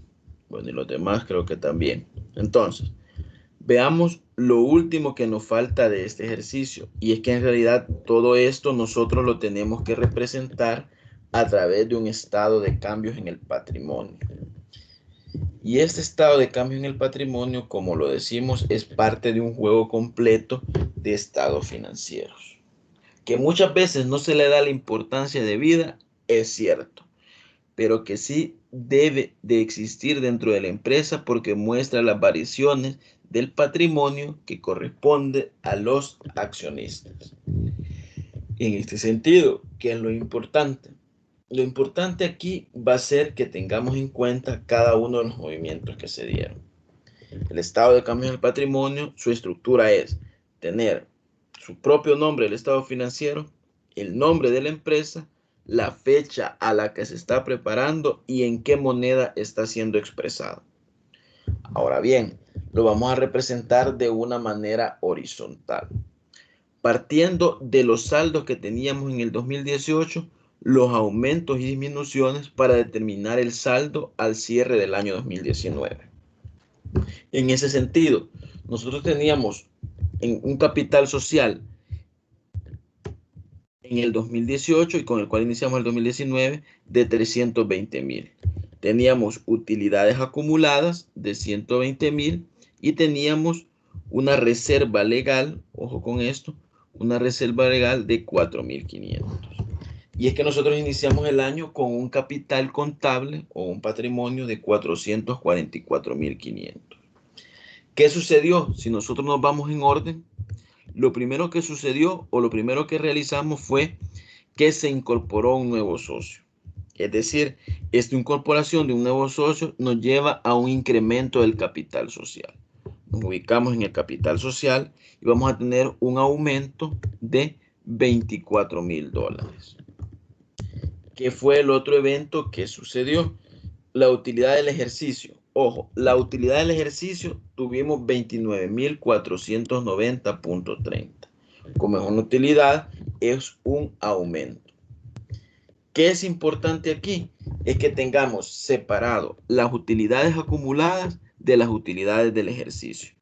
Bueno, y los demás creo que también. Entonces, veamos lo último que nos falta de este ejercicio. Y es que en realidad todo esto nosotros lo tenemos que representar a través de un estado de cambios en el patrimonio. Y este estado de cambio en el patrimonio, como lo decimos, es parte de un juego completo de estados financieros. Que muchas veces no se le da la importancia debida, es cierto, pero que sí debe de existir dentro de la empresa porque muestra las variaciones del patrimonio que corresponde a los accionistas. En este sentido, ¿qué es lo importante? Lo importante aquí va a ser que tengamos en cuenta cada uno de los movimientos que se dieron. El estado de cambio del patrimonio, su estructura es tener su propio nombre, el estado financiero, el nombre de la empresa, la fecha a la que se está preparando y en qué moneda está siendo expresado. Ahora bien, lo vamos a representar de una manera horizontal. Partiendo de los saldos que teníamos en el 2018, los aumentos y disminuciones para determinar el saldo al cierre del año 2019. En ese sentido, nosotros teníamos un capital social en el 2018 y con el cual iniciamos el 2019 de 320,000. Teníamos utilidades acumuladas de 120,000 y teníamos una reserva legal, ojo con esto, una reserva legal de 4,500. Y es que nosotros iniciamos el año con un capital contable o un patrimonio de 444,500. ¿Qué sucedió? Si nosotros nos vamos en orden, lo primero que sucedió o lo primero que realizamos fue que se incorporó un nuevo socio. Es decir, esta incorporación de un nuevo socio nos lleva a un incremento del capital social. Nos ubicamos en el capital social y vamos a tener un aumento de $24,000. ¿Qué fue el otro evento que sucedió? La utilidad del ejercicio. Ojo, la utilidad del ejercicio tuvimos 29,490,30. Como es una utilidad, es un aumento. ¿Qué es importante aquí? Es que tengamos separado las utilidades acumuladas de las utilidades del ejercicio.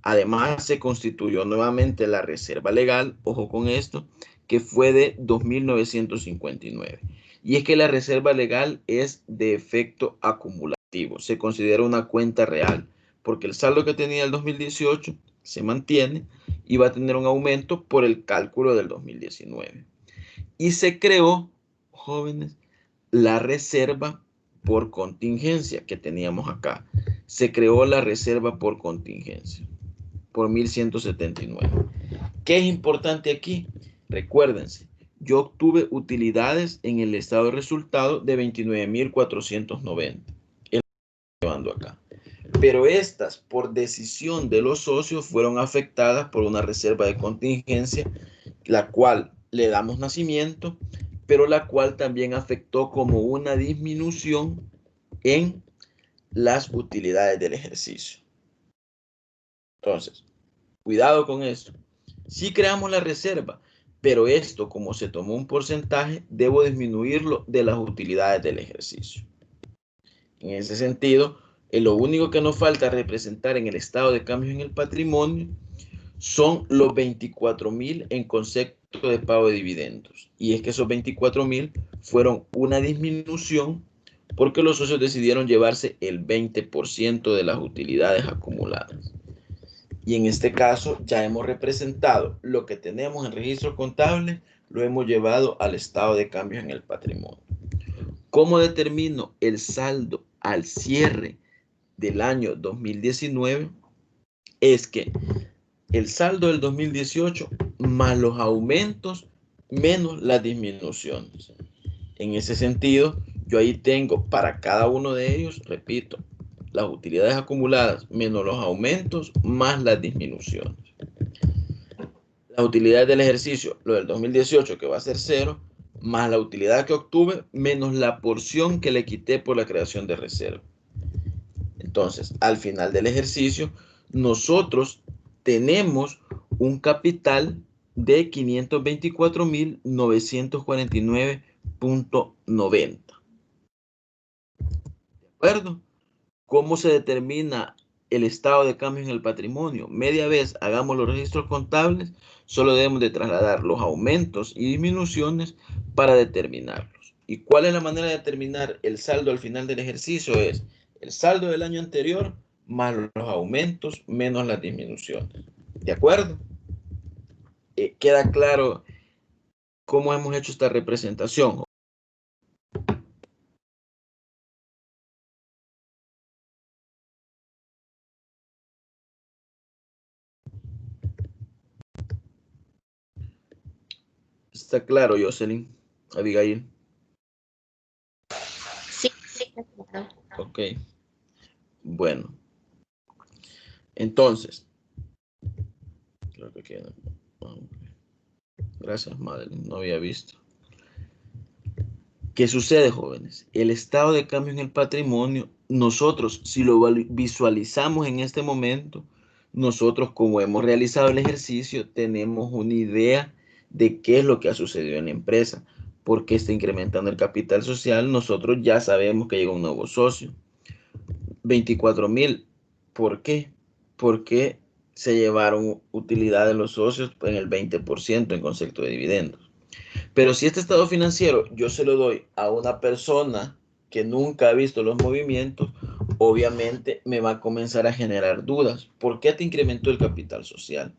Además, se constituyó nuevamente la reserva legal, ojo con esto, que fue de 2,959. Y es que la reserva legal es de efecto acumulativo, se considera una cuenta real, porque el saldo que tenía el 2018 se mantiene y va a tener un aumento por el cálculo del 2019. Y se creó, jóvenes, la reserva por contingencia que teníamos acá. Se creó la reserva por contingencia por 1,179. ¿Qué es importante aquí? Recuérdense, yo obtuve utilidades en el estado de resultado de 29,490. Llevando acá. Pero estas, por decisión de los socios, fueron afectadas por una reserva de contingencia, la cual le damos nacimiento, pero la cual también afectó como una disminución en las utilidades del ejercicio. Entonces, cuidado con esto. Sí creamos la reserva, pero esto, como se tomó un porcentaje, debo disminuirlo de las utilidades del ejercicio. En ese sentido, lo único que nos falta representar en el estado de cambios en el patrimonio son los 24,000 en concepto de pago de dividendos. Y es que esos 24,000 fueron una disminución porque los socios decidieron llevarse el 20% de las utilidades acumuladas. Y en este caso ya hemos representado lo que tenemos en registro contable, lo hemos llevado al estado de cambios en el patrimonio. ¿Cómo determino el saldo al cierre del año 2019? Es que el saldo del 2018 más los aumentos menos las disminuciones. En ese sentido, yo ahí tengo para cada uno de ellos, repito, las utilidades acumuladas menos los aumentos más las disminuciones. Las utilidades del ejercicio, lo del 2018 que va a ser 0, más la utilidad que obtuve menos la porción que le quité por la creación de reserva. Entonces, al final del ejercicio, nosotros tenemos un capital de 524,949,90. ¿De acuerdo? ¿Cómo se determina el estado de cambio en el patrimonio? Media vez hagamos los registros contables, solo debemos de trasladar los aumentos y disminuciones para determinarlos. ¿Y cuál es la manera de determinar el saldo al final del ejercicio? Es el saldo del año anterior más los aumentos menos las disminuciones. ¿De acuerdo? ¿Queda claro cómo hemos hecho esta representación? ¿Está claro, Jocelyn? Abigail. Sí, claro. Ok. Bueno. Entonces. Creo que queda. Gracias, Madeline. No había visto. ¿Qué sucede, jóvenes? El estado de cambio en el patrimonio, nosotros, si lo visualizamos en este momento, nosotros, como hemos realizado el ejercicio, tenemos una idea de qué es lo que ha sucedido en la empresa. ¿Por qué está incrementando el capital social? Nosotros ya sabemos que llega un nuevo socio. 24,000. ¿Por qué? Porque se llevaron utilidad de los socios en el 20% en concepto de dividendos. Pero si este estado financiero yo se lo doy a una persona que nunca ha visto los movimientos, obviamente me va a comenzar a generar dudas. ¿Por qué te incrementó el capital social?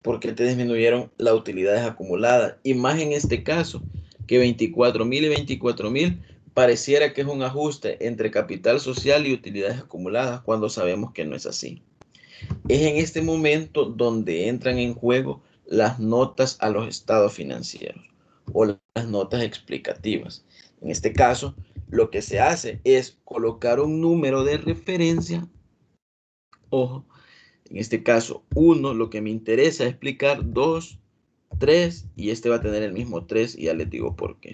¿Por qué te disminuyeron las utilidades acumuladas? Y más en este caso, que 24,000 y 24,000 pareciera que es un ajuste entre capital social y utilidades acumuladas, cuando sabemos que no es así. Es en este momento donde entran en juego las notas a los estados financieros o las notas explicativas. En este caso, lo que se hace es colocar un número de referencia. Ojo, en este caso 1, lo que me interesa es explicar 2, 3 y este va a tener el mismo 3 y ya les digo por qué.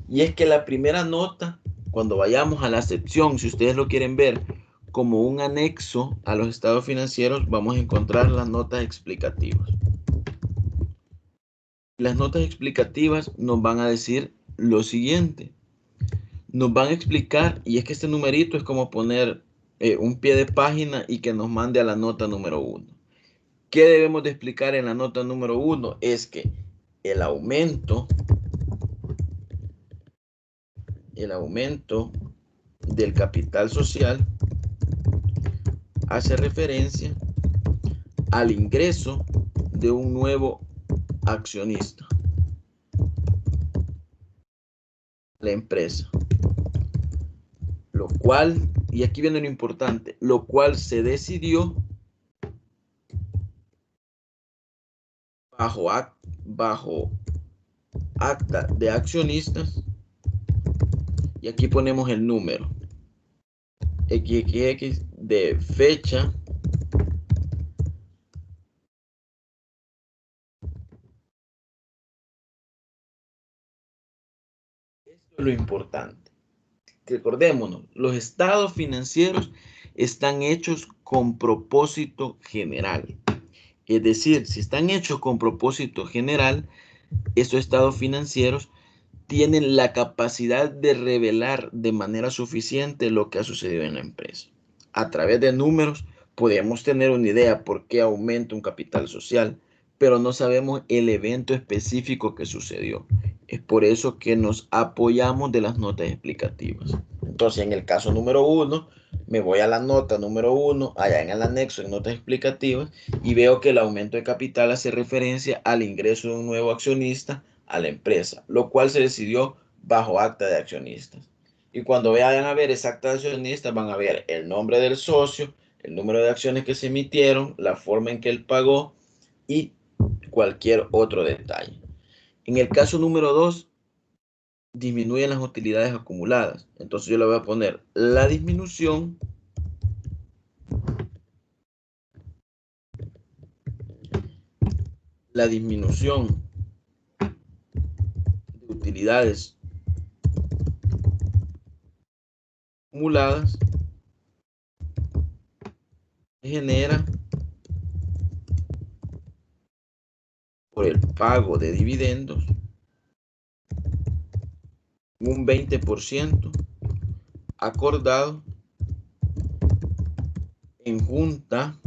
Y es que la primera nota, cuando vayamos a la sección, si ustedes lo quieren ver como un anexo a los estados financieros, vamos a encontrar las notas explicativas. Las notas explicativas nos van a decir lo siguiente. Nos van a explicar, y es que este numerito es como poner un pie de página y que nos mande a la nota número 1. ¿Qué debemos de explicar en la nota número 1? Es que el aumento del capital social hace referencia al ingreso de un nuevo accionista, la empresa, lo cual, y aquí viene lo importante, lo cual se decidió bajo acta de accionistas, y aquí ponemos el número XXX de fecha lo importante. Recordémonos, los estados financieros están hechos con propósito general. Es decir, si están hechos con propósito general, estos estados financieros tienen la capacidad de revelar de manera suficiente lo que ha sucedido en la empresa. A través de números podemos tener una idea por qué aumenta un capital social, pero no sabemos el evento específico que sucedió. Es por eso que nos apoyamos de las notas explicativas. Entonces, en el caso número 1, me voy a la nota número 1, allá en el anexo en notas explicativas, y veo que el aumento de capital hace referencia al ingreso de un nuevo accionista a la empresa, lo cual se decidió bajo acta de accionistas. Y cuando vayan a ver esa acta de accionistas, van a ver el nombre del socio, el número de acciones que se emitieron, la forma en que él pagó y cualquier otro detalle. En el caso número 2, disminuyen las utilidades acumuladas. Entonces yo le voy a poner la disminución de utilidades acumuladas genera por el pago de dividendos un 20% acordado en junta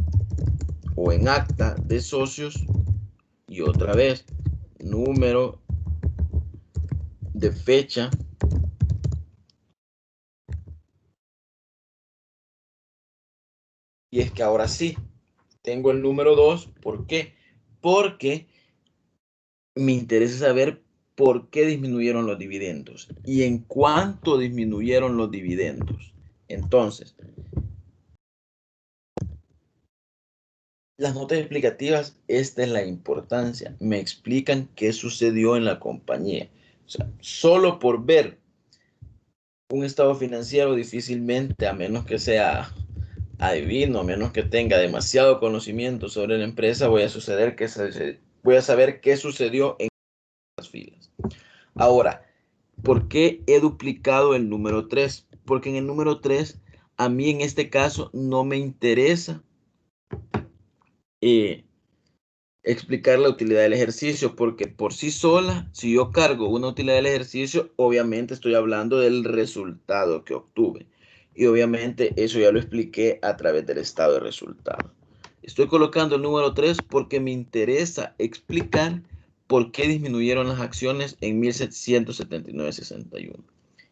o en acta de socios, y otra vez número de fecha y es que ahora sí tengo el número 2. ¿Por qué? Porque me interesa saber por qué disminuyeron los dividendos y en cuánto disminuyeron los dividendos. Entonces, Las notas explicativas, esta es la importancia. Me explican qué sucedió en la compañía. O sea, solo por ver un estado financiero difícilmente, a menos que sea adivino, a menos que tenga demasiado conocimiento sobre la empresa, voy a saber qué sucedió en las filas. Ahora, ¿por qué he duplicado el número 3? Porque en el número 3, a mí en este caso no me interesa eh, explicar la utilidad del ejercicio, porque por sí sola, si yo cargo una utilidad del ejercicio, obviamente estoy hablando del resultado que obtuve. Y obviamente eso ya lo expliqué a través del estado de resultado. Estoy colocando el número 3 porque me interesa explicar por qué disminuyeron las acciones en 1779.61.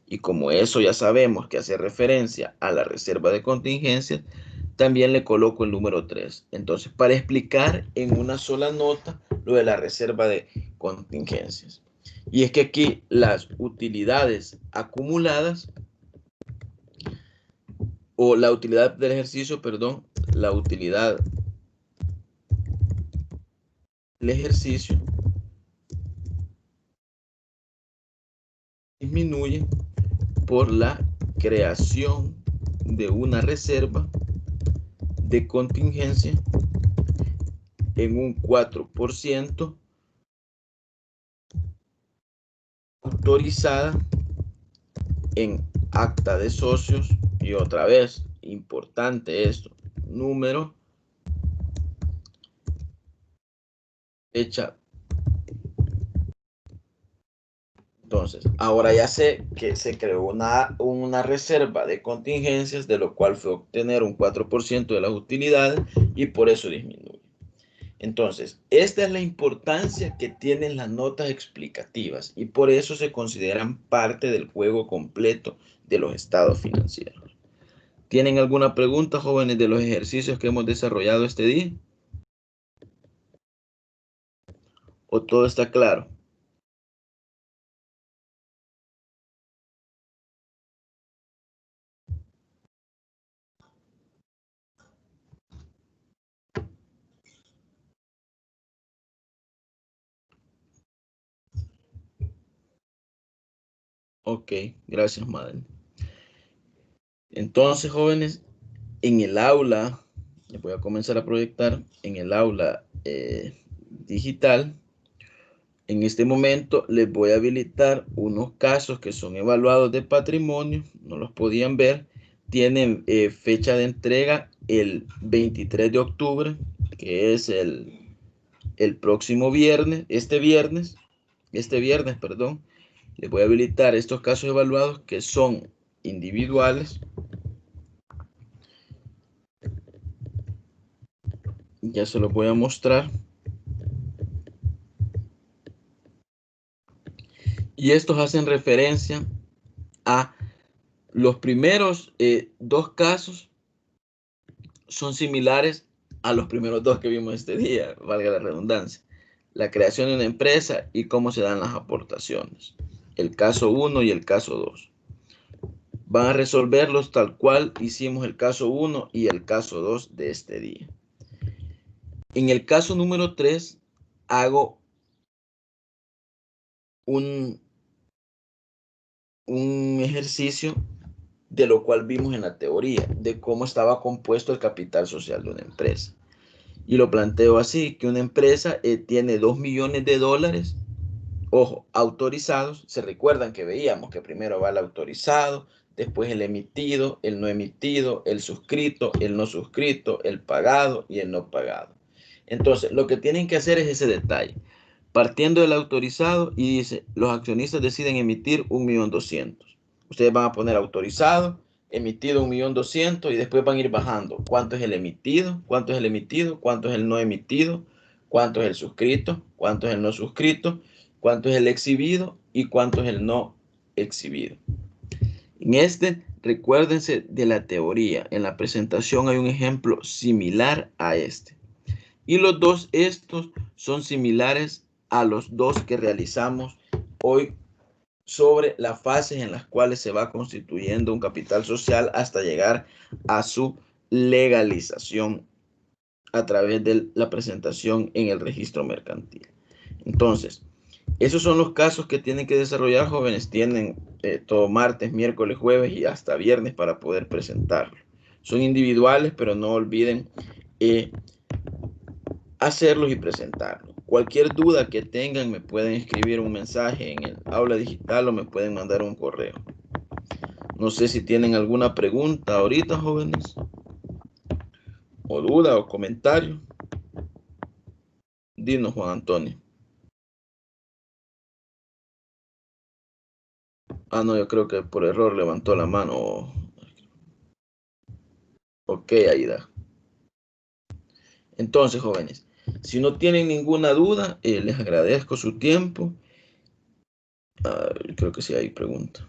Y como eso ya sabemos que hace referencia a la reserva de contingencias, también le coloco el número 3. Entonces, para explicar en una sola nota lo de la reserva de contingencias. Y es que aquí las utilidades acumuladas, o la utilidad del ejercicio, perdón, la utilidad del ejercicio disminuye por la creación de una reserva de contingencia en un 4% autorizada en acta de socios. Y otra vez, importante esto, número, fecha. Entonces, ahora ya sé que se creó una reserva de contingencias, de lo cual fue obtener un 4% de las utilidades y por eso disminuye. Entonces, esta es la importancia que tienen las notas explicativas y por eso se consideran parte del juego completo de los estados financieros. ¿Tienen alguna pregunta, jóvenes, de los ejercicios que hemos desarrollado este día? ¿O todo está claro? Ok, gracias, madre. Entonces, jóvenes, en el aula, voy a comenzar a proyectar en el aula digital. En este momento les voy a habilitar unos casos que son evaluados de patrimonio, no los podían ver, tienen fecha de entrega el 23 de octubre, que es el próximo viernes, este viernes, perdón. Les voy a habilitar estos casos evaluados que son individuales. Ya se los voy a mostrar. Y estos hacen referencia a los primeros dos casos son similares a los primeros dos que vimos este día, valga la redundancia. La creación de una empresa y cómo se dan las aportaciones. El caso 1 y el caso 2. Van a resolverlos tal cual hicimos el caso 1 y el caso 2 de este día. En el caso número 3 hago un ejercicio de lo cual vimos en la teoría, de cómo estaba compuesto el capital social de una empresa. Y lo planteo así, que una empresa tiene 2 millones de dólares, ojo, autorizados. Se recuerdan que veíamos que primero va el autorizado, después el emitido, el no emitido, el suscrito, el no suscrito, el pagado y el no pagado. Entonces, lo que tienen que hacer es ese detalle. Partiendo del autorizado y dice, los accionistas deciden emitir 1.200.000. Ustedes van a poner autorizado, emitido 1.200.000 y después van a ir bajando. ¿Cuánto es el emitido? ¿Cuánto es el emitido? ¿Cuánto es el no emitido? ¿Cuánto es el suscrito? ¿Cuánto es el no suscrito? ¿Cuánto es el exhibido? ¿Y cuánto es el no exhibido? En este, recuérdense de la teoría. En la presentación hay un ejemplo similar a este. Y los dos estos son similares a los dos que realizamos hoy sobre las fases en las cuales se va constituyendo un capital social hasta llegar a su legalización a través de la presentación en el registro mercantil. Entonces, esos son los casos que tienen que desarrollar, jóvenes. Tienen todo martes, miércoles, jueves y hasta viernes para poder presentarlo. Son individuales, pero no olviden hacerlos y presentarlos. Cualquier duda que tengan, me pueden escribir un mensaje en el aula digital o me pueden mandar un correo. No sé si tienen alguna pregunta ahorita, jóvenes, o duda o comentario. Dinos, Juan Antonio. Ah, no, yo creo que por error levantó la mano. Ok, Aida. Entonces, jóvenes, si no tienen ninguna duda, les agradezco su tiempo. Creo que sí hay pregunta.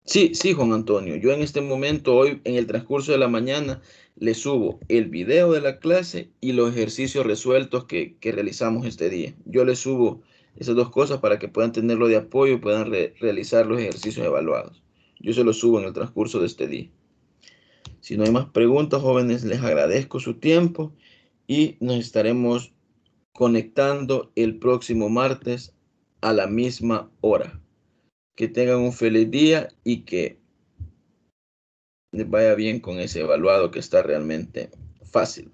Sí, sí, Juan Antonio. Yo en este momento, hoy, en el transcurso de la mañana, le subo el video de la clase y los ejercicios resueltos que realizamos este día. Yo les subo esas dos cosas para que puedan tenerlo de apoyo y puedan realizar los ejercicios evaluados. Yo se los subo en el transcurso de este día. Si no hay más preguntas, jóvenes, les agradezco su tiempo y nos estaremos conectando el próximo martes a la misma hora. Que tengan un feliz día y que les vaya bien con ese evaluado que está realmente fácil.